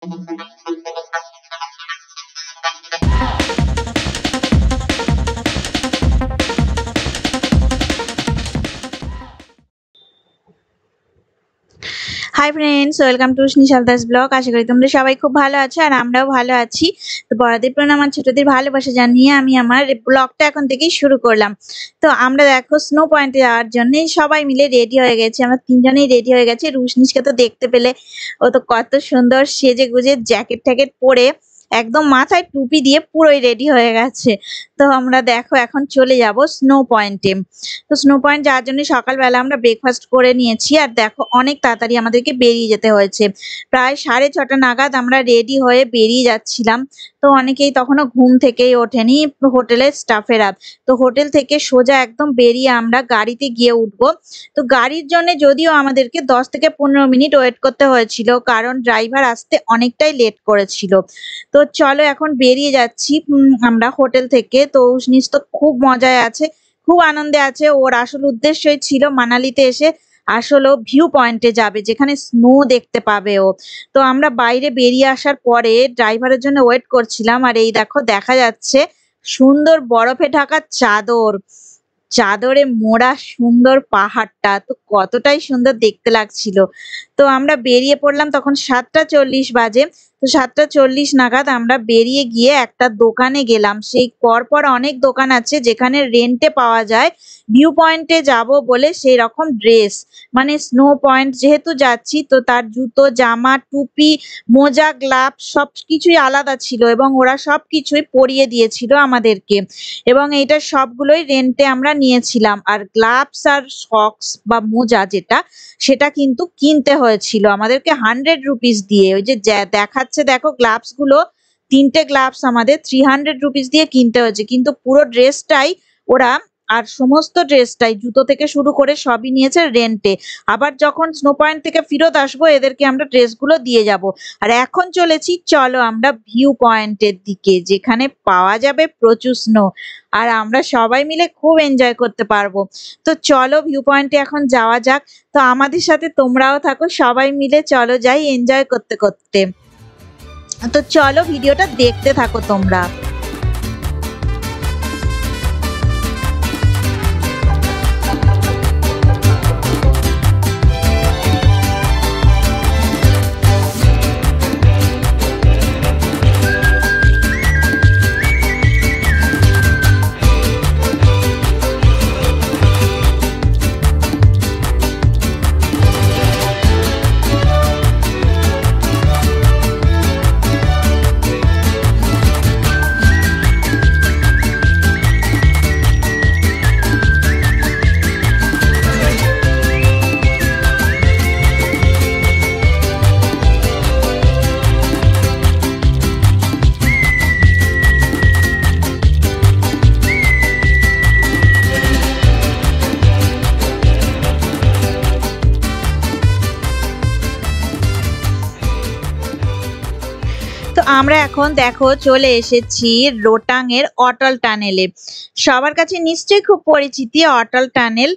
High friends, welcome to Nishal Das blog. আশা করি তোমরা সবাই খুব ভালো আছো আর আমরাও ভালো আছি। তো বড়দের প্রণাম আর ছোটদের ভালোবাসা জানিয়ে আমি আমার ব্লগটা এখন থেকেই শুরু করলাম। তো আমরা দেখো স্নো পয়েন্টে যাওয়ার জন্য সবাই মিলে রেডি হয়ে গেছি। আমরা তিনজনেই রেডি হয়ে গেছি। রুশনিশকে তো দেখতে পেলে, ও তো কত সুন্দর সেজে গুজে জ্যাকেট ট্যাকেট পরে একদম মাথায় টুপি দিয়ে পুরোই রেডি হয়ে গেছে। তো আমরা দেখো এখন চলে যাব স্নো পয়েন্টে। তো স্নো পয়েন্ট যাওয়ার জন্য সকালবেলা আমরা ব্রেকফাস্ট করে নিয়েছি আর দেখো অনেক তাড়াতাড়ি আমাদেরকে বেরিয়ে যেতে হয়েছে। প্রায় 6:30 নাগাদ আমরা রেডি হয়ে বেরিয়ে যাচ্ছিলাম। তো অনেকেই তখনও ঘুম থেকেই ওঠেনি, হোটেলের স্টাফেরা। তো হোটেল থেকে সোজা একদম বেরিয়ে আমরা গাড়িতে গিয়ে উঠবো। তো গাড়ির জন্য যদিও আমাদেরকে 10 থেকে 15 মিনিট ওয়েট করতে হয়েছিল, কারণ ড্রাইভার আসতে অনেকটাই লেট করেছিল। তো চলো এখন বেরিয়ে যাচ্ছি আমরা হোটেল থেকে। তো উষ্ণিস তো খুব মজায় আছে, খুব আনন্দে আছে। ওর আসল উদ্দেশ্যই ছিল মানালিতে এসে আসলে ভিউ পয়েন্টে যাবে, যেখানে স্নো দেখতে পাবে ও। তো আমরা বাইরে বেরিয়ে আসার পরে ড্রাইভারের জন্য ওয়েট করছিলাম। আর এই দেখো দেখা যাচ্ছে সুন্দর বরফে ঢাকা চাদর, চাদরে মোড়া সুন্দর পাহাড়টা তো কতটাই সুন্দর দেখতে লাগছিল। তো আমরা বেরিয়ে পড়লাম, তখন 7:40 বাজে। তো 7:40 নাগাদ আমরা বেরিয়ে গিয়ে একটা দোকানে গেলাম। সেই পরপর অনেক দোকান আছে যেখানে রেন্টে পাওয়া যায় ভিউ পয়েন্টে যাব বলে সেই রকম ড্রেস। মানে স্নো পয়েন্ট যেহেতু যাচ্ছি, তো তার জুতো, জামা, টুপি, মোজা, গ্লাভস সবকিছুই আলাদা ছিল এবং ওরা সবকিছুই পরিয়ে দিয়েছিল আমাদেরকে। এবং এইটা সবগুলোই রেন্টে আমরা নিয়েছিলাম। আর গ্লাভস আর সক্স বা মোজা যেটা, সেটা কিন্তু কিনতে হয়েছিল আমাদেরকে 100 রুপিস দিয়ে। ওই যে দেখাচ্ছে দেখো গ্লাভস গুলো, 3টে গ্লাভস আমাদের 300 রুপিস দিয়ে কিনতে হয়েছে। কিন্তু পুরো ড্রেসটাই ওরা, আর সমস্ত ড্রেসটাই জুতো থেকে শুরু করে সবই নিয়েছে রেন্টে। আবার যখন স্নো পয়েন্ট থেকে ফেরত আসবো এদেরকে আমরা ড্রেসগুলো দিয়ে যাব। আর এখন চলেছি, চলো আমরা ভিউ পয়েন্টের দিকে, যেখানে পাওয়া যাবে প্রচুর স্নো আর আমরা সবাই মিলে খুব এনজয় করতে পারবো। তো চলো ভিউ পয়েন্টে এখন যাওয়া যাক। তো আমাদের সাথে তোমরাও থাকো, সবাই মিলে চলো যাই এনজয় করতে করতে। তো চলো ভিডিওটা দেখতে থাকো তোমরা। তো আমরা এখন দেখো চলে এসেছি রোটাং এর অটল টানেলে। সবার কাছে নিশ্চয়ই খুব পরিচিতি অটল টানেল।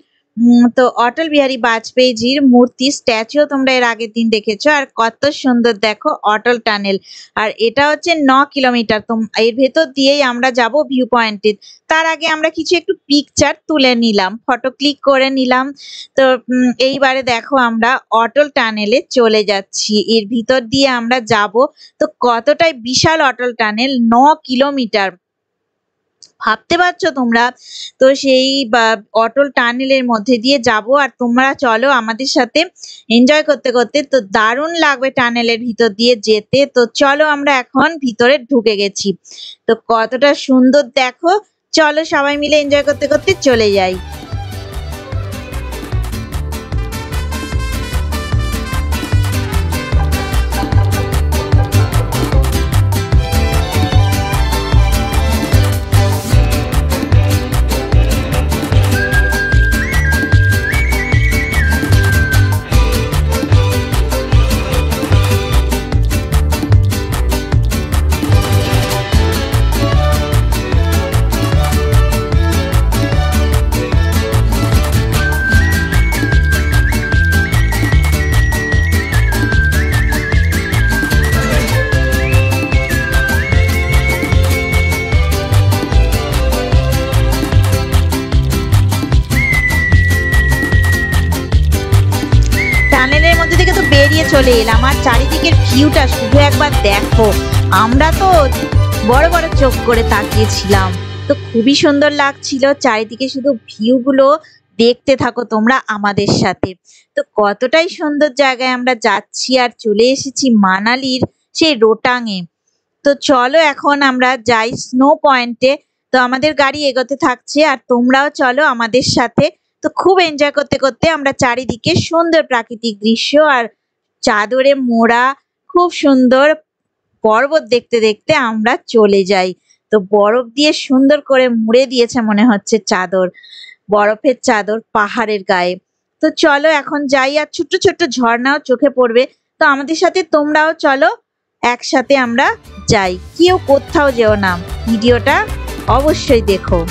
তো অটল বিহারী বাজপেয়ীজির মূর্তি স্ট্যাচুও তোমরা এর আগের দিন দেখেছো। আর কত সুন্দর দেখো অটল টানেল। আর এটা হচ্ছে 9 কিলোমিটার। তো এর ভেতর দিয়েই আমরা যাব ভিউ পয়েন্টে। তার আগে আমরা কিছু একটু পিকচার তুলে নিলাম, ফটো ক্লিক করে নিলাম। তো এইবারে দেখো আমরা অটল টানেলে চলে যাচ্ছি, এর ভিতর দিয়ে আমরা যাব। তো কতটাই বিশাল অটল টানেল, 9 কিলোমিটার, ভাবতে পারছো তোমরা? তো সেই অটল টানেলের মধ্যে দিয়ে যাব আর তোমরা চলো আমাদের সাথে এনজয় করতে করতে। তো দারুণ লাগবে টানেলের ভিতর দিয়ে যেতে। তো চলো আমরা এখন ভিতরে ঢুকে গেছি। তো কতটা সুন্দর দেখো, চলো সবাই মিলে এনজয় করতে করতে চলে যাই। চলে এলাম। আর চারিদিকের ভিউটা শুধু একবার দেখো, আমরা তো বড় বড় চোখ করে তাকিয়েছিলাম। তো খুবই সুন্দর লাগছিল চারিদিকে, শুধু ভিউ গুলো দেখতে থাকো তোমরা আমাদের সাথে। তো কতটাই সুন্দর জায়গায় আমরা যাচ্ছি, আর চলে এসেছি মানালির সেই রোটাঙে। তো চলো এখন আমরা যাই স্নো পয়েন্টে। তো আমাদের গাড়ি এগোতে থাকছে আর তোমরাও চলো আমাদের সাথে। তো খুব এনজয় করতে করতে আমরা চারিদিকে সুন্দর প্রাকৃতিক দৃশ্য আর চাদরে মোড়া খুব সুন্দর পর্বত দেখতে দেখতে আমরা চলে যাই। তো বরফ দিয়ে সুন্দর করে মুড়ে দিয়েছে মনে হচ্ছে চাদর, বরফের চাদর পাহাড়ের গায়ে। তো চলো এখন যাই, আর ছোট্ট ছোট্ট ঝর্ণাও চোখে পড়বে। তো আমাদের সাথে তোমরাও চলো, একসাথে আমরা যাই। কেউ কোথাও যেও না, ভিডিওটা অবশ্যই দেখো।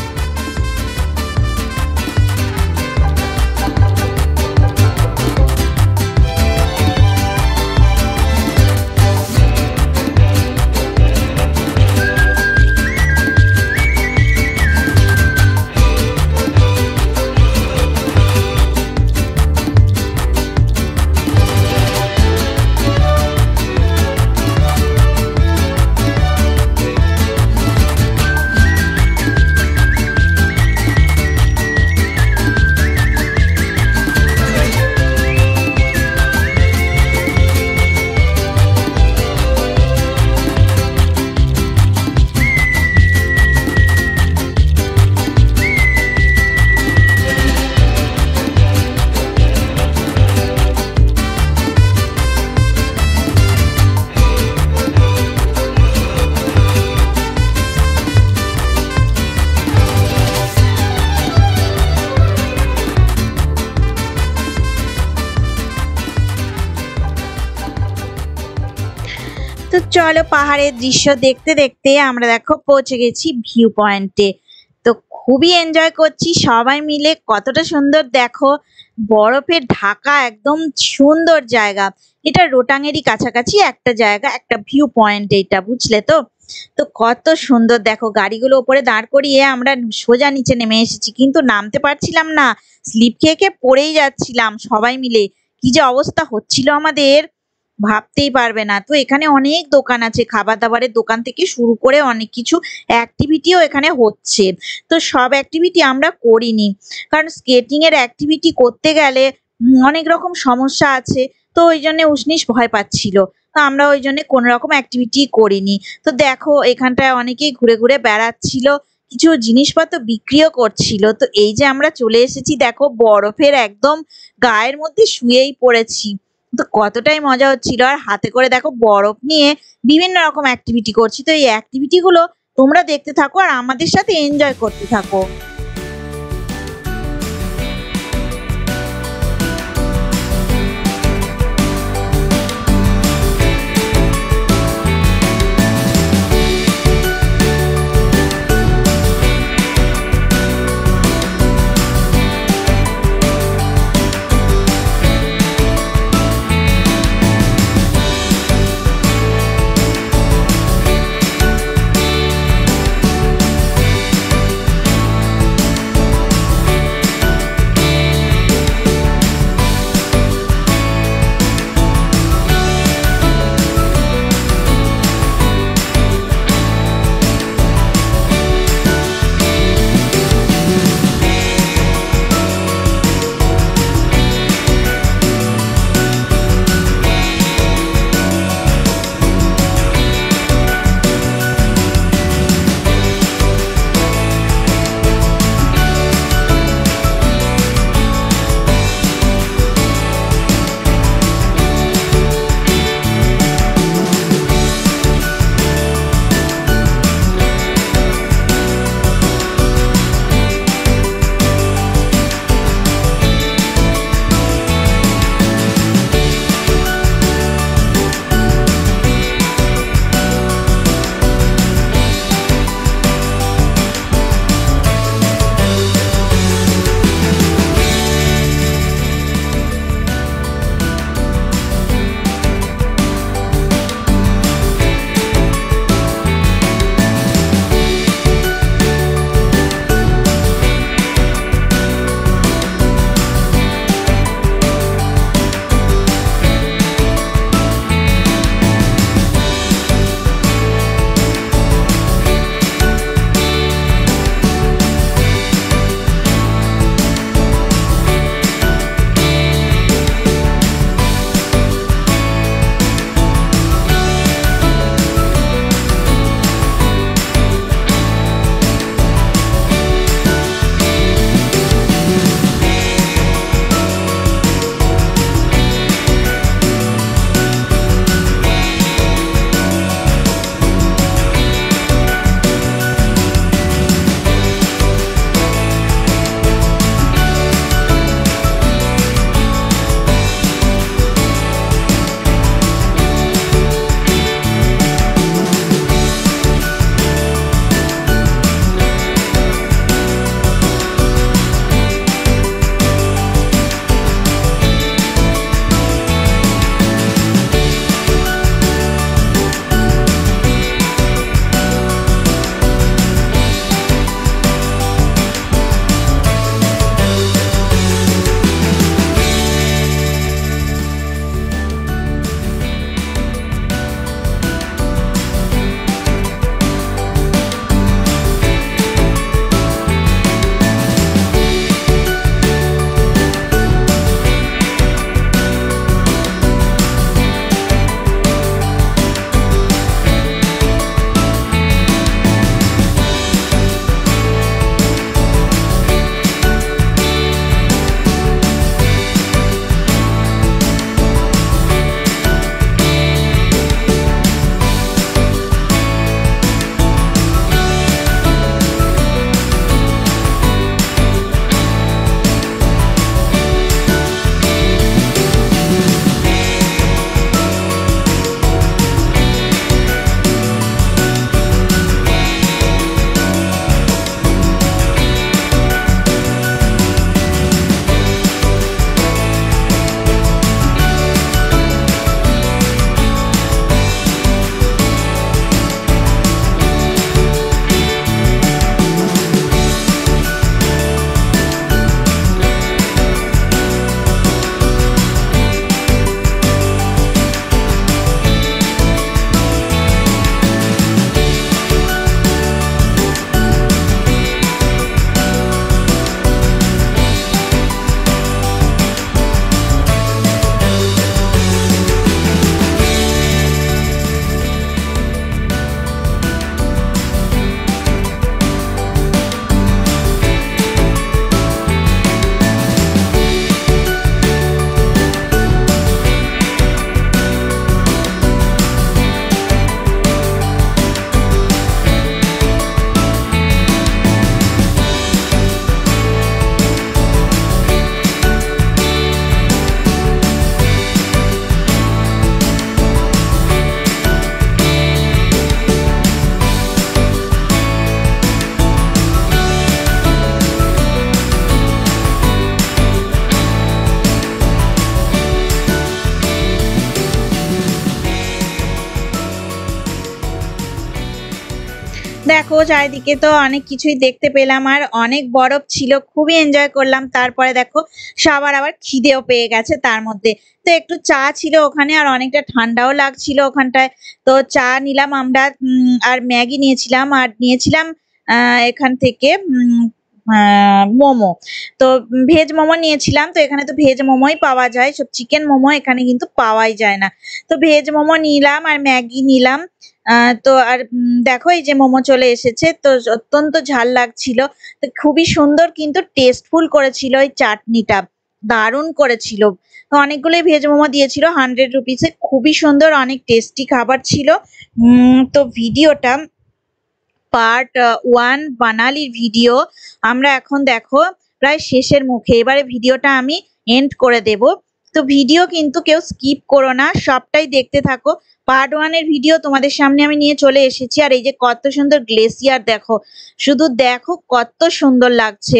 তো চলো পাহাড়ের দৃশ্য দেখতে দেখতে আমরা দেখো পৌঁছে গেছি ভিউ পয়েন্টে। তো খুবই এনজয় করছি সবাই মিলে, কতটা সুন্দর দেখো, বরফের ঢাকা একদম সুন্দর জায়গা। এটা রোটাঙেরই কাছাকাছি একটা জায়গা, একটা ভিউ পয়েন্ট এটা, বুঝলে তো? তো কত সুন্দর দেখো, গাড়িগুলো উপরে দাঁড় করিয়ে আমরা সোজা নিচে নেমে এসেছি, কিন্তু নামতে পারছিলাম না, স্লিপ খেয়ে খেয়ে পড়েই যাচ্ছিলাম সবাই মিলে। কি যে অবস্থা হচ্ছিল আমাদের ভাবতেই পারবে না। তো এখানে অনেক দোকান আছে, খাবার দাবারের দোকান থেকে শুরু করে অনেক কিছু অ্যাক্টিভিটিও এখানে হচ্ছে। তো সব অ্যাক্টিভিটি আমরা করিনি, কারণ স্কেটিং এর অ্যাক্টিভিটি করতে গেলে অনেক রকম সমস্যা আছে। তো ওই জন্য উষ্ণিস ভয় পাচ্ছিল, তো আমরা ওই জন্য কোনো রকম অ্যাক্টিভিটি করিনি। তো দেখো এখানটায় অনেকেই ঘুরে ঘুরে বেড়াচ্ছিল, কিছু জিনিসপত্র বিক্রিও করছিল। তো এই যে আমরা চলে এসেছি দেখো, বরফের একদম গায়ের মধ্যে শুয়েই পড়েছি। তো কতটাই মজা হচ্ছিল, আর হাতে করে দেখো বরফ নিয়ে বিভিন্ন রকম অ্যাক্টিভিটি করছি। তো এই অ্যাক্টিভিটি গুলো তোমরা দেখতে থাকো আর আমাদের সাথে এনজয় করতে থাকো। দেখো চারিদিকে তো অনেক কিছুই দেখতে পেলাম আর অনেক বরফ ছিল, খুবই এনজয় করলাম। তারপরে দেখো সবার আবার খিদেও পেয়ে গেছে তার মধ্যে। তো একটু চা ছিল ওখানে আর অনেকটা ঠান্ডাও লাগছিল ওখানটায়। তো চা নিলাম আমরা, আর ম্যাগি নিয়েছিলাম আর নিয়েছিলাম এখান থেকে মোমো। তো ভেজ মোমো নিয়েছিলাম। তো এখানে তো ভেজ মোমোই পাওয়া যায়, সব চিকেন মোমো এখানে কিন্তু পাওয়াই যায় না। তো ভেজ মোমো নিলাম আর ম্যাগি নিলাম। তো আর দেখো এই যে মোমো চলে এসেছে, তো অত্যন্ত ঝাল লাগছিল। তো খুবই সুন্দর কিন্তু টেস্টফুল করেছিল এই চাটনিটা, দারুণ করেছিল। তো অনেকগুলোই ভেজ মোমো দিয়েছিল 100 রুপিসে, খুবই সুন্দর, অনেক টেস্টি খাবার ছিল। তো ভিডিওটা পার্ট 1 বানালির ভিডিও আমরা এখন দেখো প্রায় শেষের মুখে। এবারে ভিডিওটা আমি এন্ড করে দেব। তো ভিডিও কিন্তু কেউ স্কিপ করো না, সবটাই দেখতে থাকো। পার্ট 1 এর ভিডিও তোমাদের সামনে আমি নিয়ে চলে এসেছি। আর এই যে কত সুন্দর গ্লেসিয়ার দেখো, শুধু দেখো কত সুন্দর লাগছে।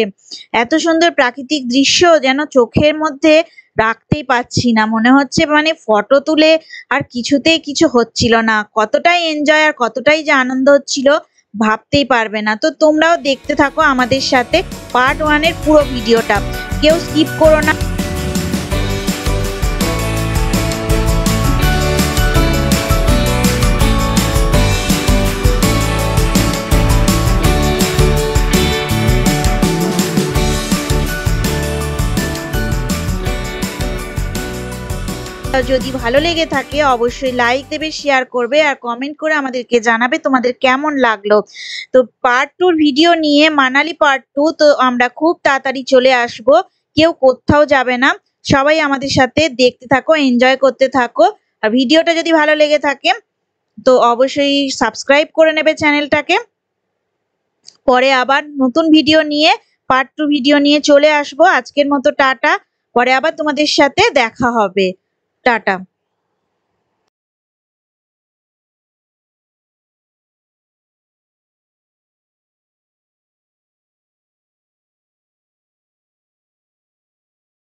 এত সুন্দর প্রাকৃতিক দৃশ্য যেন চোখের মধ্যে রাখতেই পাচ্ছি না, মনে হচ্ছে মানে ফটো তুলে আর কিছুতেই কিছু হচ্ছিল না। কতটাই এনজয় আর কতটাই যে আনন্দ হচ্ছিল ভাবতেই পারবে না। তো তোমরাও দেখতে থাকো আমাদের সাথে পার্ট 1 এর পুরো ভিডিওটা, কেউ স্কিপ করো না। যদি ভালো লেগে থাকে অবশ্যই লাইক দেবে, শেয়ার করবে আর কমেন্ট করে আমাদেরকে জানাবে তোমাদের কেমন লাগলো। তো পার্ট 2 ভিডিও নিয়ে মানালি পার্ট 2 তো আমরা খুব তাড়াতাড়ি চলে আসব। কেউ কোথাও যাবে না, সবাই আমাদের সাথে দেখতে থাকো, এনজয় করতে থাকো। আর ভিডিওটা যদি ভালো লেগে থাকে তো অবশ্যই সাবস্ক্রাইব করে নেবে চ্যানেলটাকে। পরে আবার নতুন ভিডিও নিয়ে পার্ট 2 ভিডিও নিয়ে চলে আসবো। আজকের মতো টাটা, পরে আবার তোমাদের সাথে দেখা হবে। টাটা।